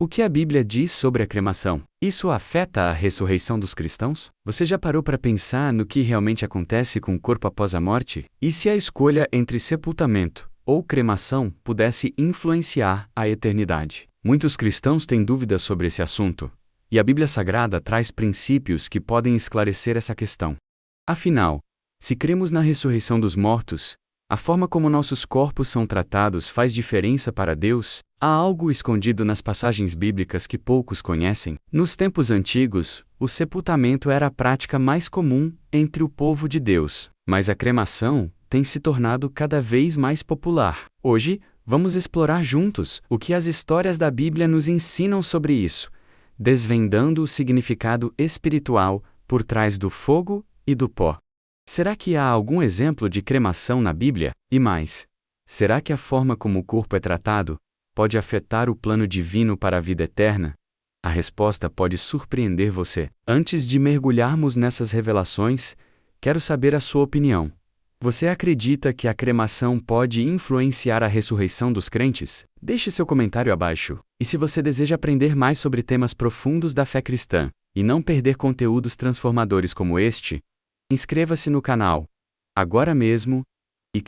O que a Bíblia diz sobre a cremação? Isso afeta a ressurreição dos cristãos? Você já parou para pensar no que realmente acontece com o corpo após a morte? E se a escolha entre sepultamento ou cremação pudesse influenciar a eternidade? Muitos cristãos têm dúvidas sobre esse assunto, e a Bíblia Sagrada traz princípios que podem esclarecer essa questão. Afinal, se cremos na ressurreição dos mortos, a forma como nossos corpos são tratados faz diferença para Deus? Há algo escondido nas passagens bíblicas que poucos conhecem? Nos tempos antigos, o sepultamento era a prática mais comum entre o povo de Deus, mas a cremação tem se tornado cada vez mais popular. Hoje, vamos explorar juntos o que as histórias da Bíblia nos ensinam sobre isso, desvendando o significado espiritual por trás do fogo e do pó. Será que há algum exemplo de cremação na Bíblia? E mais, será que a forma como o corpo é tratado pode afetar o plano divino para a vida eterna? A resposta pode surpreender você. Antes de mergulharmos nessas revelações, quero saber a sua opinião. Você acredita que a cremação pode influenciar a ressurreição dos crentes? Deixe seu comentário abaixo. E se você deseja aprender mais sobre temas profundos da fé cristã e não perder conteúdos transformadores como este, inscreva-se no canal agora mesmo e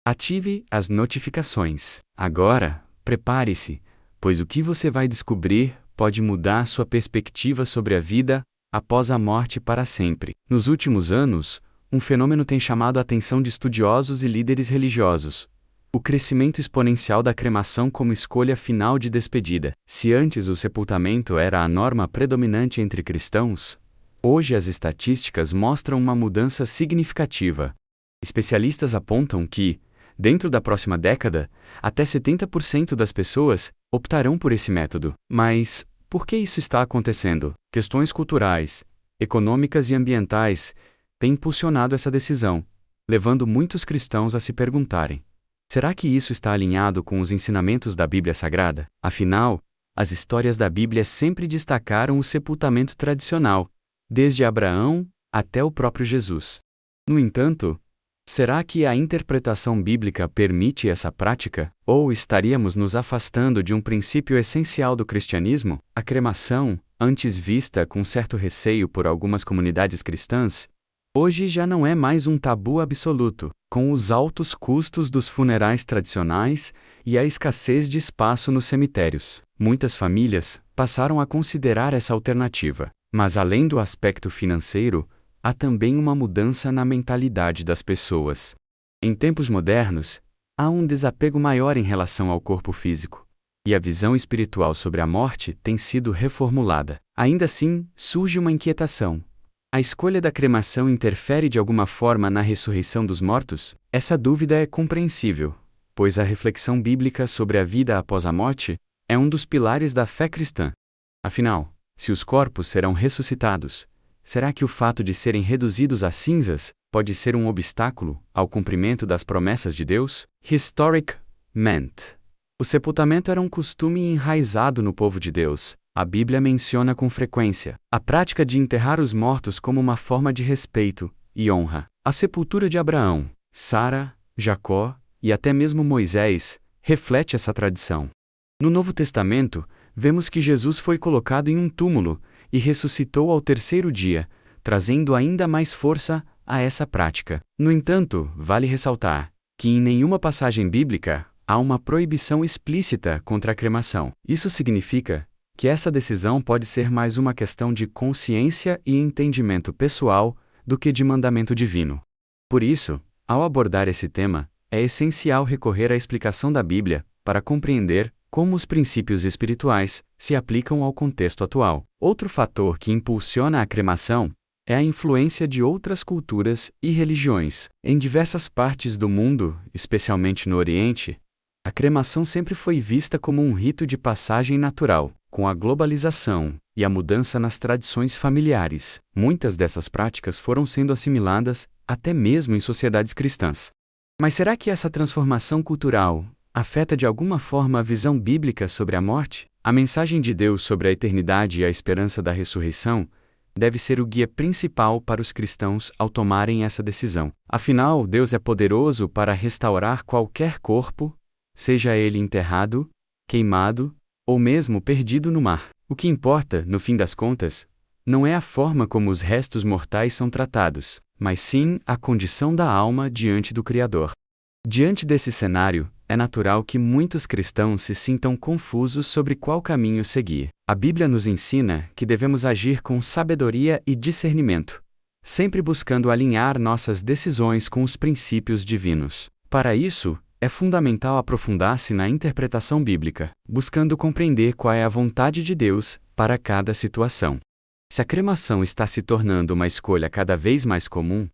ative as notificações. Agora, prepare-se, pois o que você vai descobrir pode mudar sua perspectiva sobre a vida após a morte para sempre. Nos últimos anos, um fenômeno tem chamado a atenção de estudiosos e líderes religiosos: o crescimento exponencial da cremação como escolha final de despedida. Se antes o sepultamento era a norma predominante entre cristãos, hoje as estatísticas mostram uma mudança significativa. Especialistas apontam que, dentro da próxima década, até 70% das pessoas optarão por esse método. Mas, por que isso está acontecendo? Questões culturais, econômicas e ambientais têm impulsionado essa decisão, levando muitos cristãos a se perguntarem: será que isso está alinhado com os ensinamentos da Bíblia Sagrada? Afinal, as histórias da Bíblia sempre destacaram o sepultamento tradicional, desde Abraão até o próprio Jesus. No entanto, será que a interpretação bíblica permite essa prática? Ou estaríamos nos afastando de um princípio essencial do cristianismo? A cremação, antes vista com certo receio por algumas comunidades cristãs, hoje já não é mais um tabu absoluto. Com os altos custos dos funerais tradicionais e a escassez de espaço nos cemitérios, muitas famílias passaram a considerar essa alternativa. Mas além do aspecto financeiro, há também uma mudança na mentalidade das pessoas. Em tempos modernos, há um desapego maior em relação ao corpo físico, e a visão espiritual sobre a morte tem sido reformulada. Ainda assim, surge uma inquietação: a escolha da cremação interfere de alguma forma na ressurreição dos mortos? Essa dúvida é compreensível, pois a reflexão bíblica sobre a vida após a morte é um dos pilares da fé cristã. Afinal, se os corpos serão ressuscitados, será que o fato de serem reduzidos a cinzas pode ser um obstáculo ao cumprimento das promessas de Deus? Historicamente, o sepultamento era um costume enraizado no povo de Deus. A Bíblia menciona com frequência a prática de enterrar os mortos como uma forma de respeito e honra. A sepultura de Abraão, Sara, Jacó e até mesmo Moisés reflete essa tradição. No Novo Testamento, vemos que Jesus foi colocado em um túmulo e ressuscitou ao terceiro dia, trazendo ainda mais força a essa prática. No entanto, vale ressaltar que em nenhuma passagem bíblica há uma proibição explícita contra a cremação. Isso significa que essa decisão pode ser mais uma questão de consciência e entendimento pessoal do que de mandamento divino. Por isso, ao abordar esse tema, é essencial recorrer à explicação da Bíblia para compreender como os princípios espirituais se aplicam ao contexto atual. Outro fator que impulsiona a cremação é a influência de outras culturas e religiões. Em diversas partes do mundo, especialmente no Oriente, a cremação sempre foi vista como um rito de passagem natural. Com a globalização e a mudança nas tradições familiares, muitas dessas práticas foram sendo assimiladas até mesmo em sociedades cristãs. Mas será que essa transformação cultural afeta de alguma forma a visão bíblica sobre a morte? A mensagem de Deus sobre a eternidade e a esperança da ressurreição deve ser o guia principal para os cristãos ao tomarem essa decisão. Afinal, Deus é poderoso para restaurar qualquer corpo, seja ele enterrado, queimado ou mesmo perdido no mar. O que importa, no fim das contas, não é a forma como os restos mortais são tratados, mas sim a condição da alma diante do Criador. Diante desse cenário, é natural que muitos cristãos se sintam confusos sobre qual caminho seguir. A Bíblia nos ensina que devemos agir com sabedoria e discernimento, sempre buscando alinhar nossas decisões com os princípios divinos. Para isso, é fundamental aprofundar-se na interpretação bíblica, buscando compreender qual é a vontade de Deus para cada situação. Se a cremação está se tornando uma escolha cada vez mais comum,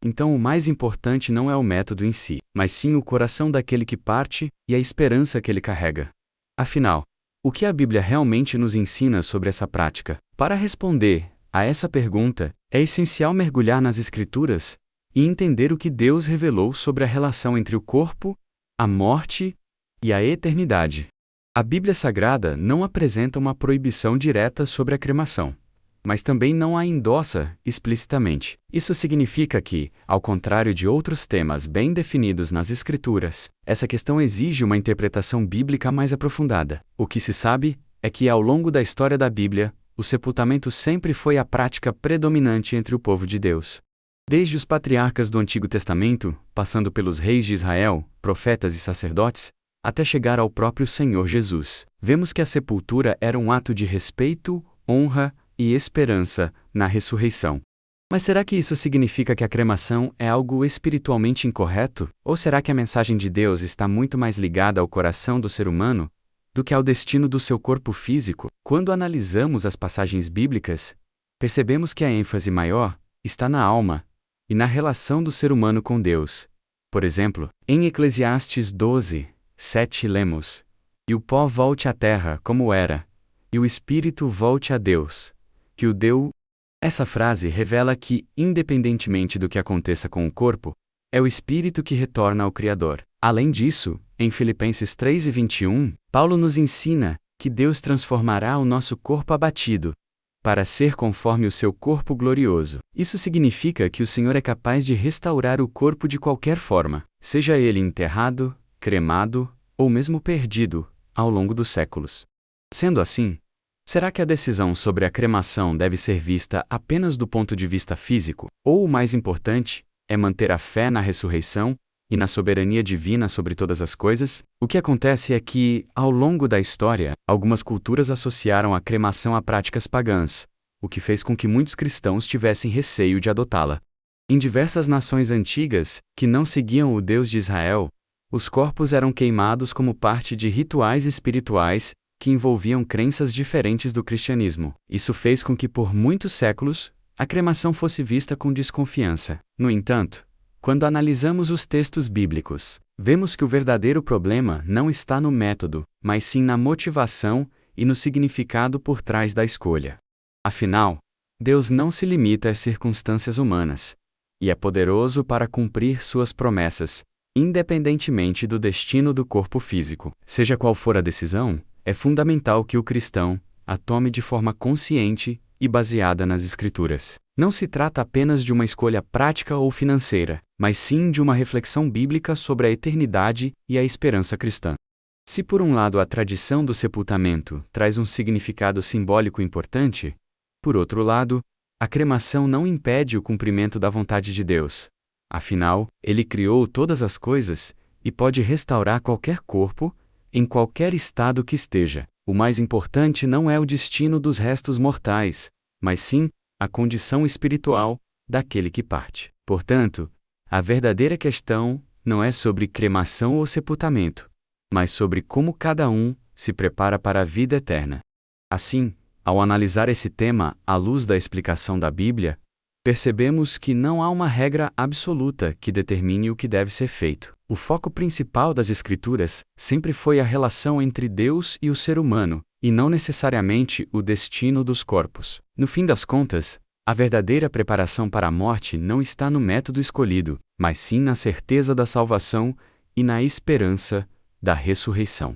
então o mais importante não é o método em si, mas sim o coração daquele que parte e a esperança que ele carrega. Afinal, o que a Bíblia realmente nos ensina sobre essa prática? Para responder a essa pergunta, é essencial mergulhar nas Escrituras e entender o que Deus revelou sobre a relação entre o corpo, a morte e a eternidade. A Bíblia Sagrada não apresenta uma proibição direta sobre a cremação, mas também não a endossa explicitamente. Isso significa que, ao contrário de outros temas bem definidos nas Escrituras, essa questão exige uma interpretação bíblica mais aprofundada. O que se sabe é que, ao longo da história da Bíblia, o sepultamento sempre foi a prática predominante entre o povo de Deus. Desde os patriarcas do Antigo Testamento, passando pelos reis de Israel, profetas e sacerdotes, até chegar ao próprio Senhor Jesus, vemos que a sepultura era um ato de respeito, honra e esperança na ressurreição. Mas será que isso significa que a cremação é algo espiritualmente incorreto? Ou será que a mensagem de Deus está muito mais ligada ao coração do ser humano do que ao destino do seu corpo físico? Quando analisamos as passagens bíblicas, percebemos que a ênfase maior está na alma e na relação do ser humano com Deus. Por exemplo, em Eclesiastes 12:7 lemos: "E o pó volte à terra como era, e o espírito volte a Deus, que o deu." Essa frase revela que, independentemente do que aconteça com o corpo, é o espírito que retorna ao Criador. Além disso, em Filipenses 3:21, Paulo nos ensina que Deus transformará o nosso corpo abatido, para ser conforme o seu corpo glorioso. Isso significa que o Senhor é capaz de restaurar o corpo de qualquer forma, seja ele enterrado, cremado ou mesmo perdido, ao longo dos séculos. Sendo assim, será que a decisão sobre a cremação deve ser vista apenas do ponto de vista físico, ou o mais importante, é manter a fé na ressurreição e na soberania divina sobre todas as coisas? O que acontece é que, ao longo da história, algumas culturas associaram a cremação a práticas pagãs, o que fez com que muitos cristãos tivessem receio de adotá-la. Em diversas nações antigas, que não seguiam o Deus de Israel, os corpos eram queimados como parte de rituais espirituais que envolviam crenças diferentes do cristianismo. Isso fez com que, por muitos séculos, a cremação fosse vista com desconfiança. No entanto, quando analisamos os textos bíblicos, vemos que o verdadeiro problema não está no método, mas sim na motivação e no significado por trás da escolha. Afinal, Deus não se limita às circunstâncias humanas, e é poderoso para cumprir suas promessas, independentemente do destino do corpo físico. Seja qual for a decisão, é fundamental que o cristão a tome de forma consciente e baseada nas Escrituras. Não se trata apenas de uma escolha prática ou financeira, mas sim de uma reflexão bíblica sobre a eternidade e a esperança cristã. Se por um lado a tradição do sepultamento traz um significado simbólico importante, por outro lado, a cremação não impede o cumprimento da vontade de Deus. Afinal, Ele criou todas as coisas e pode restaurar qualquer corpo, em qualquer estado que esteja. O mais importante não é o destino dos restos mortais, mas sim a condição espiritual daquele que parte. Portanto, a verdadeira questão não é sobre cremação ou sepultamento, mas sobre como cada um se prepara para a vida eterna. Assim, ao analisar esse tema à luz da explicação da Bíblia, percebemos que não há uma regra absoluta que determine o que deve ser feito. O foco principal das Escrituras sempre foi a relação entre Deus e o ser humano, e não necessariamente o destino dos corpos. No fim das contas, a verdadeira preparação para a morte não está no método escolhido, mas sim na certeza da salvação e na esperança da ressurreição.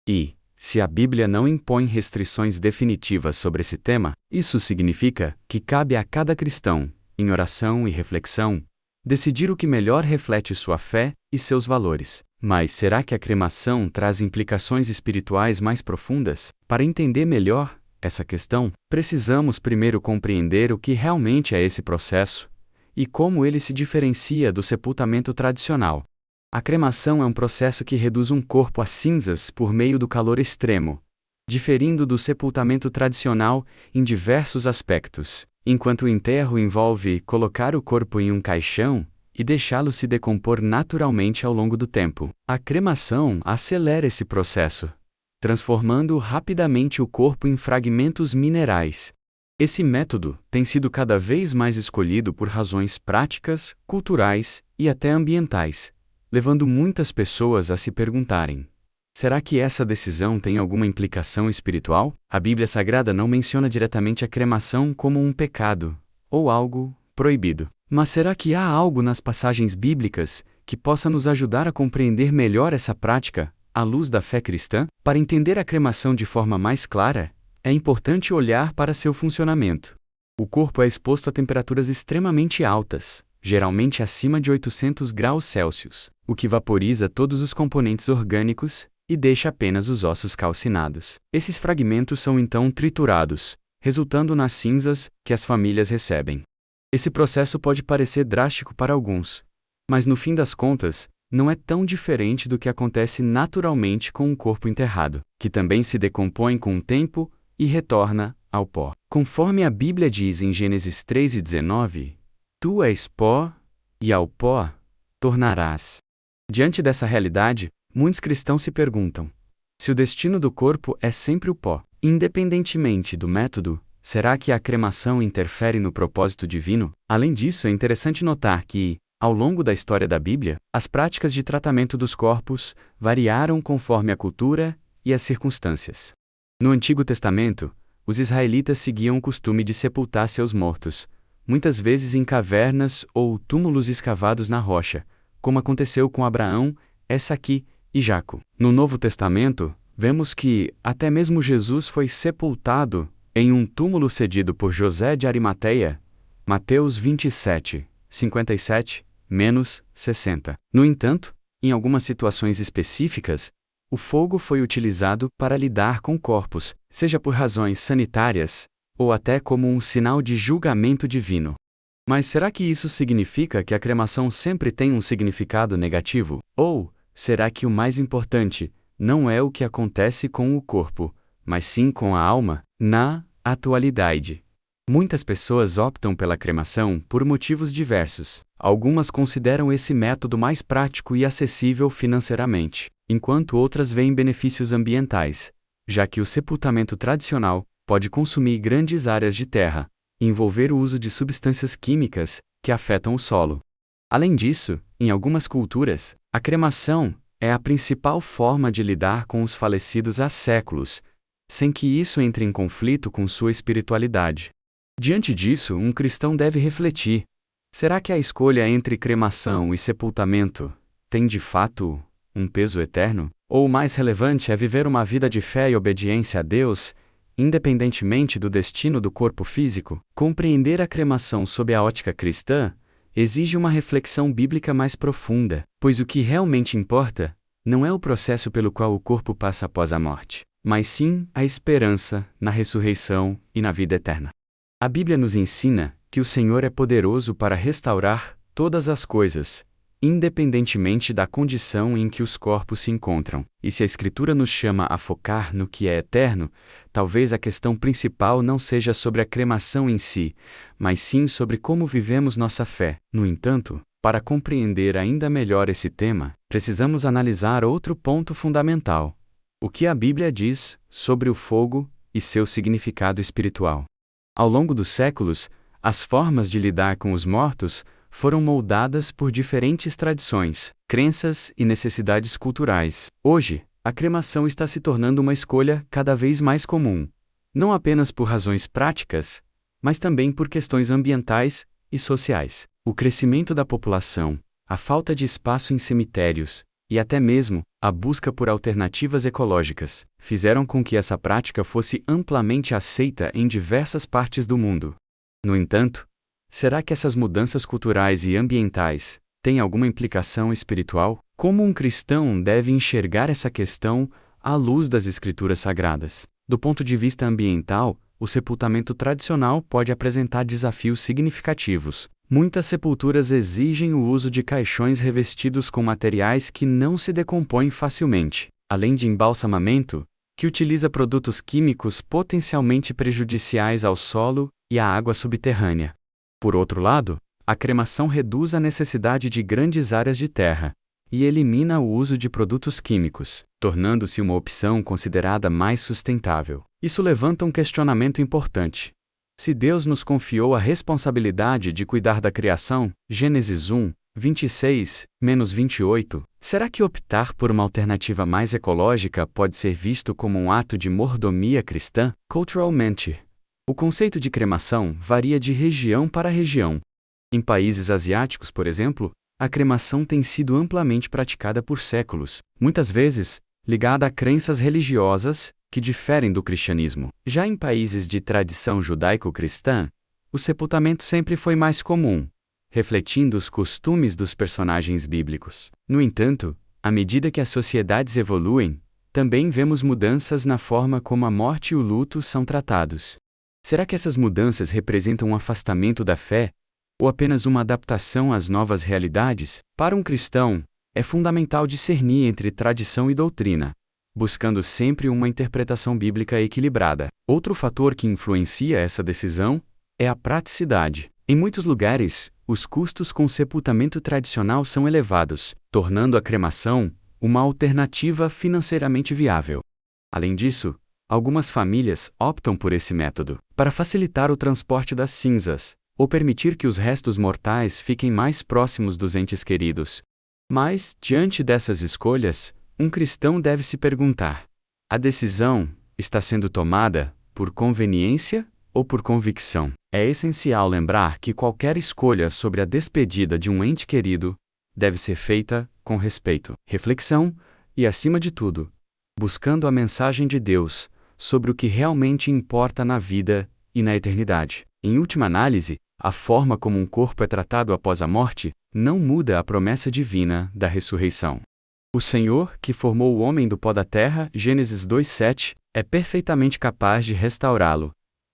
E, se a Bíblia não impõe restrições definitivas sobre esse tema, isso significa que cabe a cada cristão, em oração e reflexão, decidir o que melhor reflete sua fé e seus valores. Mas será que a cremação traz implicações espirituais mais profundas? Para entender melhor essa questão, precisamos primeiro compreender o que realmente é esse processo e como ele se diferencia do sepultamento tradicional. A cremação é um processo que reduz um corpo a cinzas por meio do calor extremo, diferindo do sepultamento tradicional em diversos aspectos. Enquanto o enterro envolve colocar o corpo em um caixão e deixá-lo se decompor naturalmente ao longo do tempo, a cremação acelera esse processo, transformando rapidamente o corpo em fragmentos minerais. Esse método tem sido cada vez mais escolhido por razões práticas, culturais e até ambientais, levando muitas pessoas a se perguntarem: será que essa decisão tem alguma implicação espiritual? A Bíblia Sagrada não menciona diretamente a cremação como um pecado ou algo proibido. Mas será que há algo nas passagens bíblicas que possa nos ajudar a compreender melhor essa prática à luz da fé cristã? Para entender a cremação de forma mais clara, é importante olhar para seu funcionamento. O corpo é exposto a temperaturas extremamente altas, geralmente acima de 800 graus Celsius, o que vaporiza todos os componentes orgânicos e deixa apenas os ossos calcinados. Esses fragmentos são então triturados, resultando nas cinzas que as famílias recebem. Esse processo pode parecer drástico para alguns, mas no fim das contas, não é tão diferente do que acontece naturalmente com um corpo enterrado, que também se decompõe com o tempo e retorna ao pó. Conforme a Bíblia diz em Gênesis 3:19, tu és pó, e ao pó tornarás. Diante dessa realidade, muitos cristãos se perguntam: se o destino do corpo é sempre o pó, independentemente do método, será que a cremação interfere no propósito divino? Além disso, é interessante notar que, ao longo da história da Bíblia, as práticas de tratamento dos corpos variaram conforme a cultura e as circunstâncias. No Antigo Testamento, os israelitas seguiam o costume de sepultar seus mortos, muitas vezes em cavernas ou túmulos escavados na rocha, como aconteceu com Abraão, Essaque e Jaco. No Novo Testamento, vemos que até mesmo Jesus foi sepultado em um túmulo cedido por José de Arimateia, Mateus 27, 57-60. No entanto, em algumas situações específicas, o fogo foi utilizado para lidar com corpos, seja por razões sanitárias, ou até como um sinal de julgamento divino. Mas será que isso significa que a cremação sempre tem um significado negativo? Ou, será que o mais importante não é o que acontece com o corpo, mas sim com a alma? Na atualidade, muitas pessoas optam pela cremação por motivos diversos. Algumas consideram esse método mais prático e acessível financeiramente, enquanto outras veem benefícios ambientais, já que o sepultamento tradicional pode consumir grandes áreas de terra e envolver o uso de substâncias químicas que afetam o solo. Além disso, em algumas culturas, a cremação é a principal forma de lidar com os falecidos há séculos, sem que isso entre em conflito com sua espiritualidade. Diante disso, um cristão deve refletir: será que a escolha entre cremação e sepultamento tem de fato um peso eterno? Ou o mais relevante é viver uma vida de fé e obediência a Deus, independentemente do destino do corpo físico? Compreender a cremação sob a ótica cristã exige uma reflexão bíblica mais profunda, pois o que realmente importa não é o processo pelo qual o corpo passa após a morte, mas sim a esperança na ressurreição e na vida eterna. A Bíblia nos ensina que o Senhor é poderoso para restaurar todas as coisas, independentemente da condição em que os corpos se encontram. E se a Escritura nos chama a focar no que é eterno, talvez a questão principal não seja sobre a cremação em si, mas sim sobre como vivemos nossa fé. No entanto, para compreender ainda melhor esse tema, precisamos analisar outro ponto fundamental: o que a Bíblia diz sobre o fogo e seu significado espiritual. Ao longo dos séculos, as formas de lidar com os mortos foram moldadas por diferentes tradições, crenças e necessidades culturais. Hoje, a cremação está se tornando uma escolha cada vez mais comum, não apenas por razões práticas, mas também por questões ambientais e sociais. O crescimento da população, a falta de espaço em cemitérios e até mesmo a busca por alternativas ecológicas fizeram com que essa prática fosse amplamente aceita em diversas partes do mundo. No entanto, será que essas mudanças culturais e ambientais têm alguma implicação espiritual? Como um cristão deve enxergar essa questão à luz das Escrituras Sagradas? Do ponto de vista ambiental, o sepultamento tradicional pode apresentar desafios significativos. Muitas sepulturas exigem o uso de caixões revestidos com materiais que não se decompõem facilmente, além de embalsamamento, que utiliza produtos químicos potencialmente prejudiciais ao solo e à água subterrânea. Por outro lado, a cremação reduz a necessidade de grandes áreas de terra e elimina o uso de produtos químicos, tornando-se uma opção considerada mais sustentável. Isso levanta um questionamento importante. Se Deus nos confiou a responsabilidade de cuidar da criação, Gênesis 1, 26-28, será que optar por uma alternativa mais ecológica pode ser visto como um ato de mordomia cristã? Culturalmente, o conceito de cremação varia de região para região. Em países asiáticos, por exemplo, a cremação tem sido amplamente praticada por séculos, muitas vezes ligada a crenças religiosas que diferem do cristianismo. Já em países de tradição judaico-cristã, o sepultamento sempre foi mais comum, refletindo os costumes dos personagens bíblicos. No entanto, à medida que as sociedades evoluem, também vemos mudanças na forma como a morte e o luto são tratados. Será que essas mudanças representam um afastamento da fé, ou apenas uma adaptação às novas realidades? Para um cristão, é fundamental discernir entre tradição e doutrina, buscando sempre uma interpretação bíblica equilibrada. Outro fator que influencia essa decisão é a praticidade. Em muitos lugares, os custos com sepultamento tradicional são elevados, tornando a cremação uma alternativa financeiramente viável. Além disso, algumas famílias optam por esse método para facilitar o transporte das cinzas ou permitir que os restos mortais fiquem mais próximos dos entes queridos. Mas, diante dessas escolhas, um cristão deve se perguntar: a decisão está sendo tomada por conveniência ou por convicção? É essencial lembrar que qualquer escolha sobre a despedida de um ente querido deve ser feita com respeito, reflexão e, acima de tudo, buscando a mensagem de Deus sobre o que realmente importa na vida e na eternidade. Em última análise, a forma como um corpo é tratado após a morte não muda a promessa divina da ressurreição. O Senhor, que formou o homem do pó da terra, Gênesis 2:7, é perfeitamente capaz de restaurá-lo,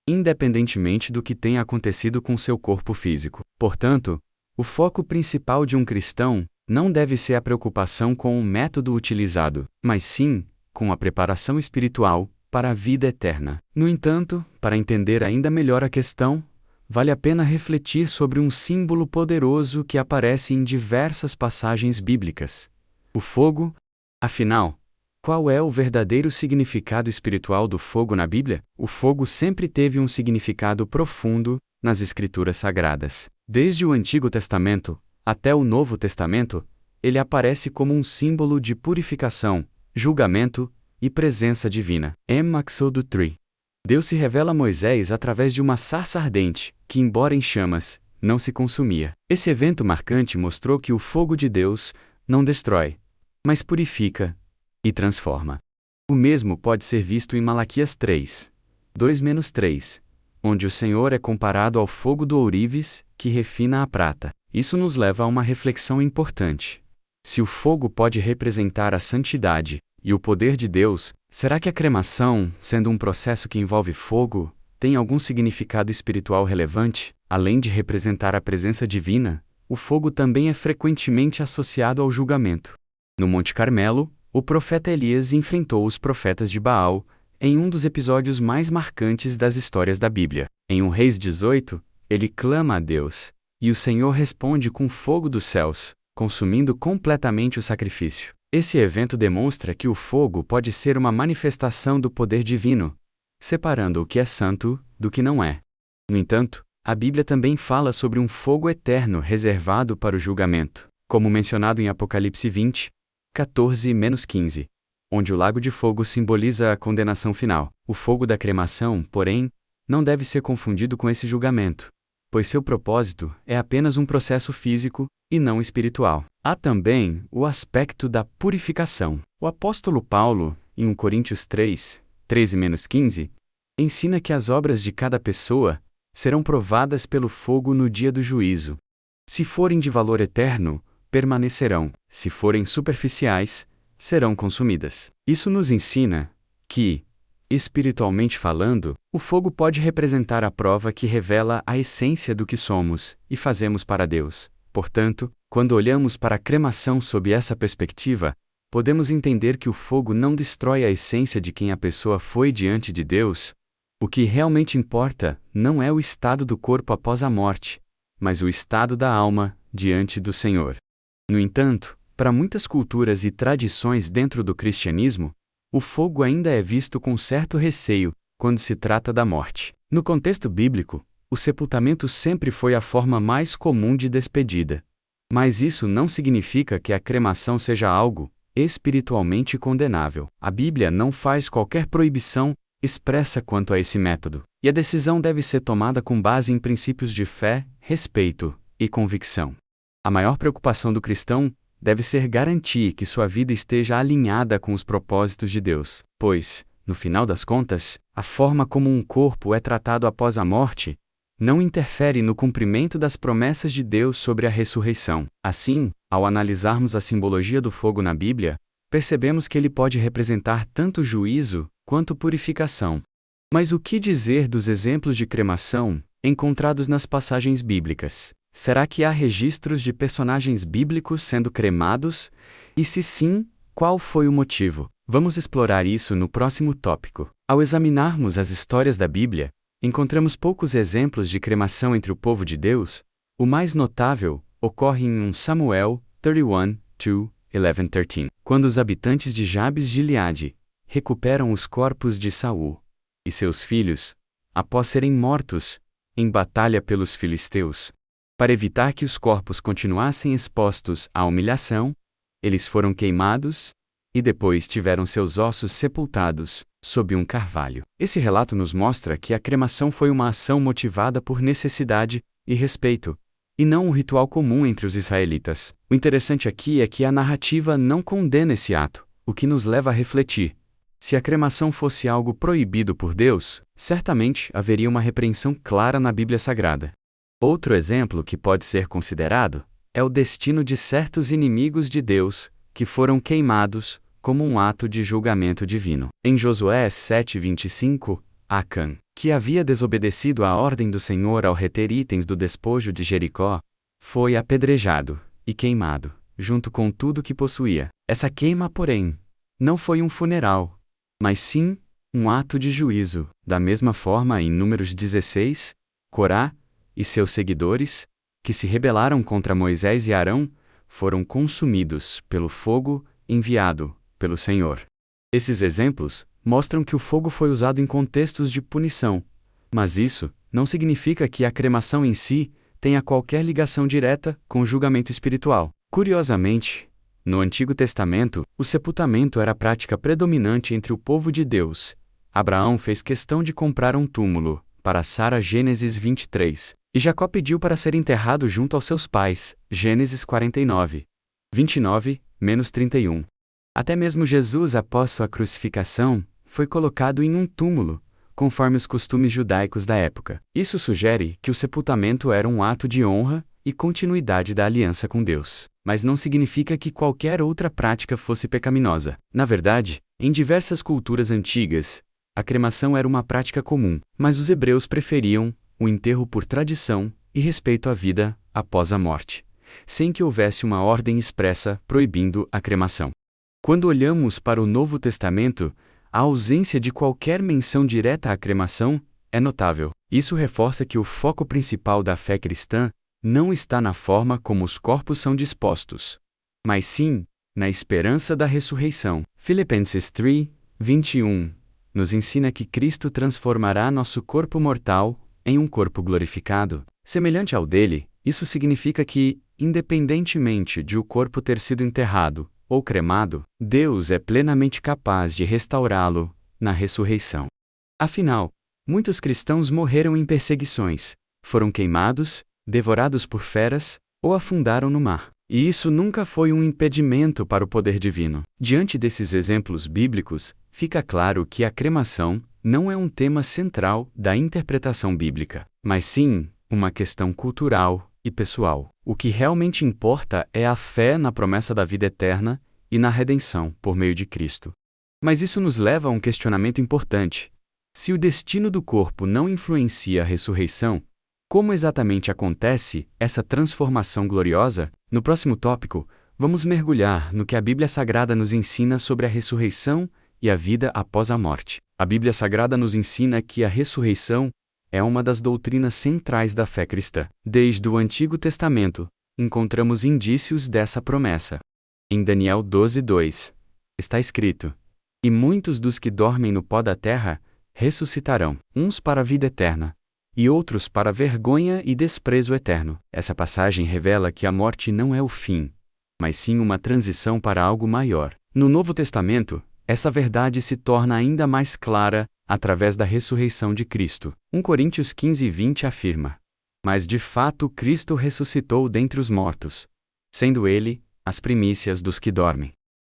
independentemente do que tenha acontecido com seu corpo físico. Portanto, o foco principal de um cristão não deve ser a preocupação com o método utilizado, mas sim com a preparação espiritual para a vida eterna. No entanto, para entender ainda melhor a questão, vale a pena refletir sobre um símbolo poderoso que aparece em diversas passagens bíblicas: o fogo. Afinal, qual é o verdadeiro significado espiritual do fogo na Bíblia? O fogo sempre teve um significado profundo nas Escrituras Sagradas. Desde o Antigo Testamento até o Novo Testamento, ele aparece como um símbolo de purificação, julgamento e presença divina. Em Êxodo 3, Deus se revela a Moisés através de uma sarça ardente, que, embora em chamas, não se consumia. Esse evento marcante mostrou que o fogo de Deus não destrói, mas purifica e transforma. O mesmo pode ser visto em Malaquias 3, 2-3, onde o Senhor é comparado ao fogo do ourives, que refina a prata. Isso nos leva a uma reflexão importante. Se o fogo pode representar a santidade e o poder de Deus, será que a cremação, sendo um processo que envolve fogo, tem algum significado espiritual relevante? Além de representar a presença divina, o fogo também é frequentemente associado ao julgamento. No Monte Carmelo, o profeta Elias enfrentou os profetas de Baal em um dos episódios mais marcantes das histórias da Bíblia. Em 1 Reis 18, ele clama a Deus, e o Senhor responde com fogo dos céus, consumindo completamente o sacrifício. Esse evento demonstra que o fogo pode ser uma manifestação do poder divino, separando o que é santo do que não é. No entanto, a Bíblia também fala sobre um fogo eterno reservado para o julgamento, como mencionado em Apocalipse 20, 14-15, onde o lago de fogo simboliza a condenação final. O fogo da cremação, porém, não deve ser confundido com esse julgamento, pois seu propósito é apenas um processo físico e não espiritual. Há também o aspecto da purificação. O apóstolo Paulo, em 1 Coríntios 3, 13-15, ensina que as obras de cada pessoa serão provadas pelo fogo no dia do juízo. Se forem de valor eterno, permanecerão. Se forem superficiais, serão consumidas. Isso nos ensina que, espiritualmente falando, o fogo pode representar a prova que revela a essência do que somos e fazemos para Deus. Portanto, quando olhamos para a cremação sob essa perspectiva, podemos entender que o fogo não destrói a essência de quem a pessoa foi diante de Deus. O que realmente importa não é o estado do corpo após a morte, mas o estado da alma diante do Senhor. No entanto, para muitas culturas e tradições dentro do cristianismo, o fogo ainda é visto com certo receio quando se trata da morte. No contexto bíblico, o sepultamento sempre foi a forma mais comum de despedida. Mas isso não significa que a cremação seja algo espiritualmente condenável. A Bíblia não faz qualquer proibição expressa quanto a esse método, e a decisão deve ser tomada com base em princípios de fé, respeito e convicção. A maior preocupação do cristão deve ser garantir que sua vida esteja alinhada com os propósitos de Deus, pois, no final das contas, a forma como um corpo é tratado após a morte não interfere no cumprimento das promessas de Deus sobre a ressurreição. Assim, ao analisarmos a simbologia do fogo na Bíblia, percebemos que ele pode representar tanto juízo quanto purificação. Mas o que dizer dos exemplos de cremação encontrados nas passagens bíblicas? Será que há registros de personagens bíblicos sendo cremados? E se sim, qual foi o motivo? Vamos explorar isso no próximo tópico. Ao examinarmos as histórias da Bíblia, encontramos poucos exemplos de cremação entre o povo de Deus. O mais notável ocorre em 1 Samuel 31, 2, 11, 13, quando os habitantes de Jabes de Gileade recuperam os corpos de Saul e seus filhos, após serem mortos em batalha pelos filisteus. Para evitar que os corpos continuassem expostos à humilhação, eles foram queimados e depois tiveram seus ossos sepultados sob um carvalho. Esse relato nos mostra que a cremação foi uma ação motivada por necessidade e respeito, e não um ritual comum entre os israelitas. O interessante aqui é que a narrativa não condena esse ato, o que nos leva a refletir. Se a cremação fosse algo proibido por Deus, certamente haveria uma repreensão clara na Bíblia Sagrada. Outro exemplo que pode ser considerado é o destino de certos inimigos de Deus, que foram queimados como um ato de julgamento divino. Em Josué 7:25, Acã, que havia desobedecido à ordem do Senhor ao reter itens do despojo de Jericó, foi apedrejado e queimado, junto com tudo que possuía. Essa queima, porém, não foi um funeral, mas sim um ato de juízo. Da mesma forma, em Números 16, Corá e seus seguidores, que se rebelaram contra Moisés e Arão, foram consumidos pelo fogo enviado pelo Senhor. Esses exemplos mostram que o fogo foi usado em contextos de punição, mas isso não significa que a cremação em si tenha qualquer ligação direta com o julgamento espiritual. Curiosamente, no Antigo Testamento, o sepultamento era a prática predominante entre o povo de Deus. Abraão fez questão de comprar um túmulo para Sara, Gênesis 23, e Jacó pediu para ser enterrado junto aos seus pais, Gênesis 49, 29-31. Até mesmo Jesus, após sua crucificação, foi colocado em um túmulo, conforme os costumes judaicos da época. Isso sugere que o sepultamento era um ato de honra e continuidade da aliança com Deus, mas não significa que qualquer outra prática fosse pecaminosa. Na verdade, em diversas culturas antigas, a cremação era uma prática comum, mas os hebreus preferiam o enterro por tradição e respeito à vida após a morte, sem que houvesse uma ordem expressa proibindo a cremação. Quando olhamos para o Novo Testamento, a ausência de qualquer menção direta à cremação é notável. Isso reforça que o foco principal da fé cristã não está na forma como os corpos são dispostos, mas sim na esperança da ressurreição. Filipenses 3:21 nos ensina que Cristo transformará nosso corpo mortal em um corpo glorificado, semelhante ao dele. Isso significa que, independentemente de o corpo ter sido enterrado ou cremado, Deus é plenamente capaz de restaurá-lo na ressurreição. Afinal, muitos cristãos morreram em perseguições, foram queimados, devorados por feras ou afundaram no mar. E isso nunca foi um impedimento para o poder divino. Diante desses exemplos bíblicos, fica claro que a cremação não é um tema central da interpretação bíblica, mas sim uma questão cultural e pessoal. O que realmente importa é a fé na promessa da vida eterna e na redenção por meio de Cristo. Mas isso nos leva a um questionamento importante. Se o destino do corpo não influencia a ressurreição, como exatamente acontece essa transformação gloriosa? No próximo tópico, vamos mergulhar no que a Bíblia Sagrada nos ensina sobre a ressurreição e a vida após a morte. A Bíblia Sagrada nos ensina que a ressurreição é uma das doutrinas centrais da fé cristã. Desde o Antigo Testamento, encontramos indícios dessa promessa. Em Daniel 12:2, está escrito: "E muitos dos que dormem no pó da terra ressuscitarão, uns para a vida eterna, e outros para a vergonha e desprezo eterno." Essa passagem revela que a morte não é o fim, mas sim uma transição para algo maior. No Novo Testamento, essa verdade se torna ainda mais clara através da ressurreição de Cristo. 1 Coríntios 15:20 afirma: "Mas de fato Cristo ressuscitou dentre os mortos, sendo Ele as primícias dos que dormem."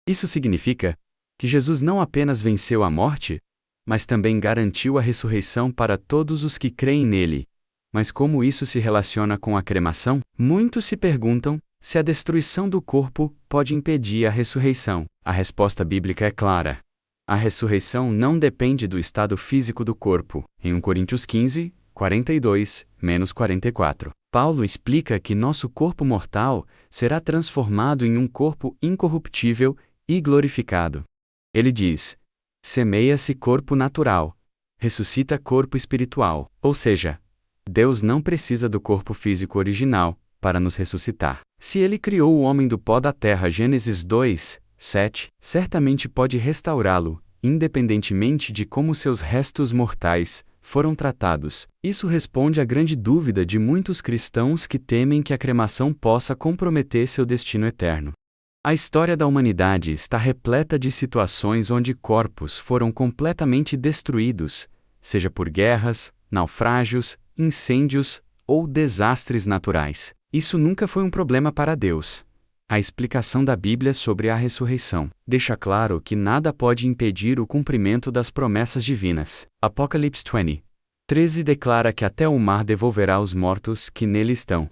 Isso significa que Jesus não apenas venceu a morte, mas também garantiu a ressurreição para todos os que creem nele. Mas como isso se relaciona com a cremação? Muitos se perguntam se a destruição do corpo pode impedir a ressurreição. A resposta bíblica é clara. A ressurreição não depende do estado físico do corpo. Em 1 Coríntios 15, 42-44. Paulo explica que nosso corpo mortal será transformado em um corpo incorruptível e glorificado. Ele diz: "Semeia-se corpo natural, ressuscita corpo espiritual." Ou seja, Deus não precisa do corpo físico original para nos ressuscitar. Se Ele criou o homem do pó da terra, Gênesis 2:7, certamente pode restaurá-lo, independentemente de como seus restos mortais foram tratados. Isso responde à grande dúvida de muitos cristãos que temem que a cremação possa comprometer seu destino eterno. A história da humanidade está repleta de situações onde corpos foram completamente destruídos, seja por guerras, naufrágios, incêndios ou desastres naturais. Isso nunca foi um problema para Deus. A explicação da Bíblia sobre a ressurreição deixa claro que nada pode impedir o cumprimento das promessas divinas. Apocalipse 20:13 declara que até o mar devolverá os mortos que nele estão.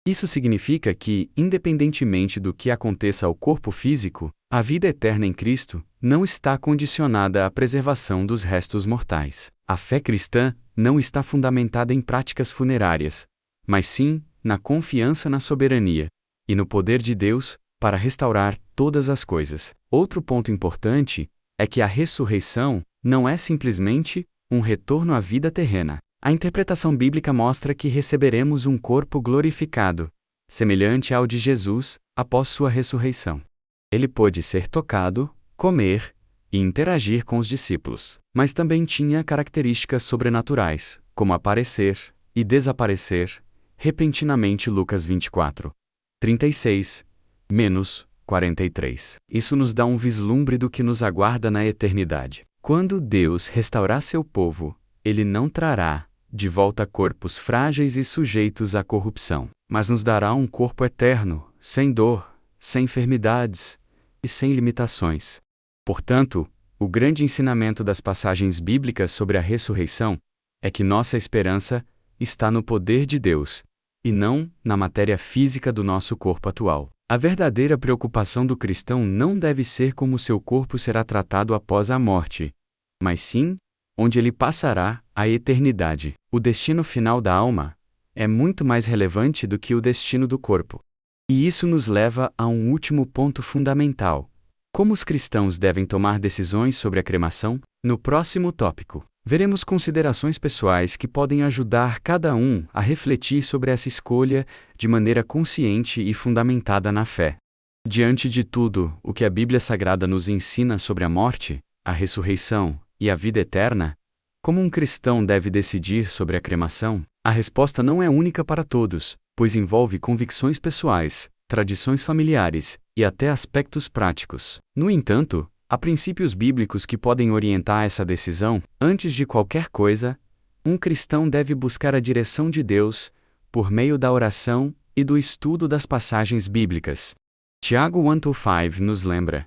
Isso significa que, independentemente do que aconteça ao corpo físico, a vida eterna em Cristo não está condicionada à preservação dos restos mortais. A fé cristã não está fundamentada em práticas funerárias, mas sim na confiança na soberania e no poder de Deus para restaurar todas as coisas. Outro ponto importante é que a ressurreição não é simplesmente um retorno à vida terrena. A interpretação bíblica mostra que receberemos um corpo glorificado, semelhante ao de Jesus, após sua ressurreição. Ele pôde ser tocado, comer e interagir com os discípulos, mas também tinha características sobrenaturais, como aparecer e desaparecer repentinamente. Lucas 24:36-43. Isso nos dá um vislumbre do que nos aguarda na eternidade. Quando Deus restaurar seu povo, Ele não trará de volta corpos frágeis e sujeitos à corrupção, mas nos dará um corpo eterno, sem dor, sem enfermidades e sem limitações. Portanto, o grande ensinamento das passagens bíblicas sobre a ressurreição é que nossa esperança está no poder de Deus, e não na matéria física do nosso corpo atual. A verdadeira preocupação do cristão não deve ser como seu corpo será tratado após a morte, mas sim onde ele passará a eternidade. O destino final da alma é muito mais relevante do que o destino do corpo. E isso nos leva a um último ponto fundamental: como os cristãos devem tomar decisões sobre a cremação? No próximo tópico, veremos considerações pessoais que podem ajudar cada um a refletir sobre essa escolha de maneira consciente e fundamentada na fé. Diante de tudo o que a Bíblia Sagrada nos ensina sobre a morte, a ressurreição e a vida eterna, como um cristão deve decidir sobre a cremação? A resposta não é única para todos, pois envolve convicções pessoais, tradições familiares e até aspectos práticos. No entanto, há princípios bíblicos que podem orientar essa decisão. Antes de qualquer coisa, um cristão deve buscar a direção de Deus por meio da oração e do estudo das passagens bíblicas. Tiago 1:5 nos lembra: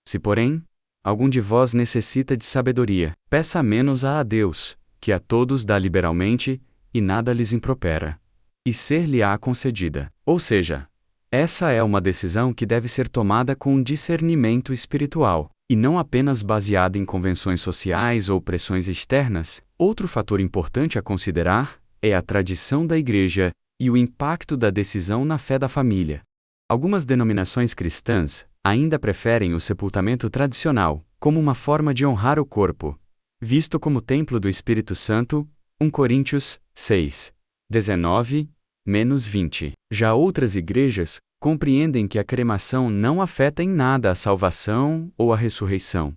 "Se, porém, algum de vós necessita de sabedoria, peça menos a Deus, que a todos dá liberalmente, e nada lhes impropera, e ser-lhe-á concedida. Ou seja, essa é uma decisão que deve ser tomada com um discernimento espiritual, e não apenas baseada em convenções sociais ou pressões externas. Outro fator importante a considerar é a tradição da Igreja e o impacto da decisão na fé da família. Algumas denominações cristãs ainda preferem o sepultamento tradicional, como uma forma de honrar o corpo, visto como templo do Espírito Santo, 1 Coríntios 6, 19-20. Já outras igrejas compreendem que a cremação não afeta em nada a salvação ou a ressurreição,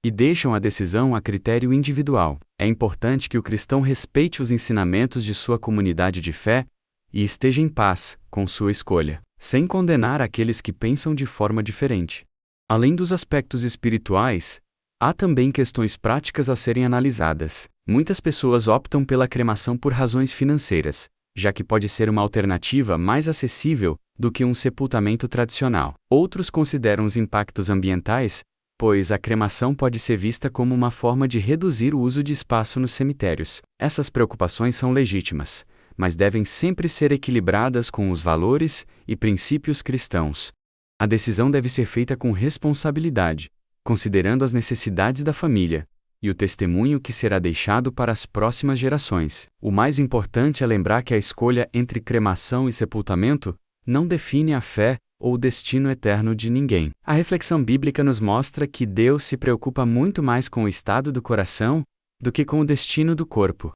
e deixam a decisão a critério individual. É importante que o cristão respeite os ensinamentos de sua comunidade de fé e esteja em paz com sua escolha, sem condenar aqueles que pensam de forma diferente. Além dos aspectos espirituais, há também questões práticas a serem analisadas. Muitas pessoas optam pela cremação por razões financeiras, já que pode ser uma alternativa mais acessível do que um sepultamento tradicional. Outros consideram os impactos ambientais, pois a cremação pode ser vista como uma forma de reduzir o uso de espaço nos cemitérios. Essas preocupações são legítimas, mas devem sempre ser equilibradas com os valores e princípios cristãos. A decisão deve ser feita com responsabilidade, considerando as necessidades da família e o testemunho que será deixado para as próximas gerações. O mais importante é lembrar que a escolha entre cremação e sepultamento não define a fé ou o destino eterno de ninguém. A reflexão bíblica nos mostra que Deus se preocupa muito mais com o estado do coração do que com o destino do corpo.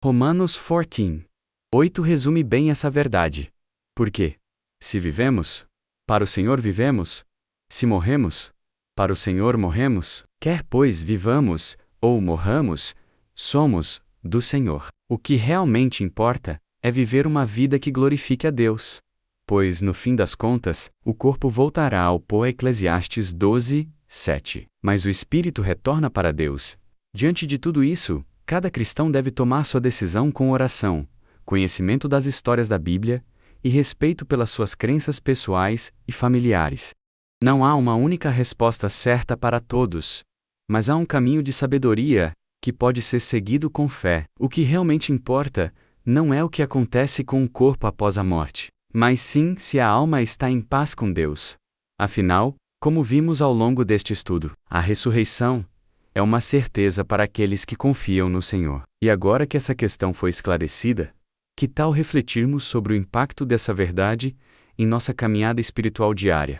Romanos 14:8 resume bem essa verdade. Porque, se vivemos, para o Senhor vivemos; se morremos, para o Senhor morremos. Quer pois vivamos ou morramos, somos do Senhor. O que realmente importa é viver uma vida que glorifique a Deus, pois no fim das contas, o corpo voltará ao pó. Eclesiastes 12:7. Mas o espírito retorna para Deus. Diante de tudo isso, cada cristão deve tomar sua decisão com oração, conhecimento das histórias da Bíblia e respeito pelas suas crenças pessoais e familiares. Não há uma única resposta certa para todos, mas há um caminho de sabedoria que pode ser seguido com fé. O que realmente importa não é o que acontece com o corpo após a morte, mas sim se a alma está em paz com Deus. Afinal, como vimos ao longo deste estudo, a ressurreição é uma certeza para aqueles que confiam no Senhor. E agora que essa questão foi esclarecida, que tal refletirmos sobre o impacto dessa verdade em nossa caminhada espiritual diária?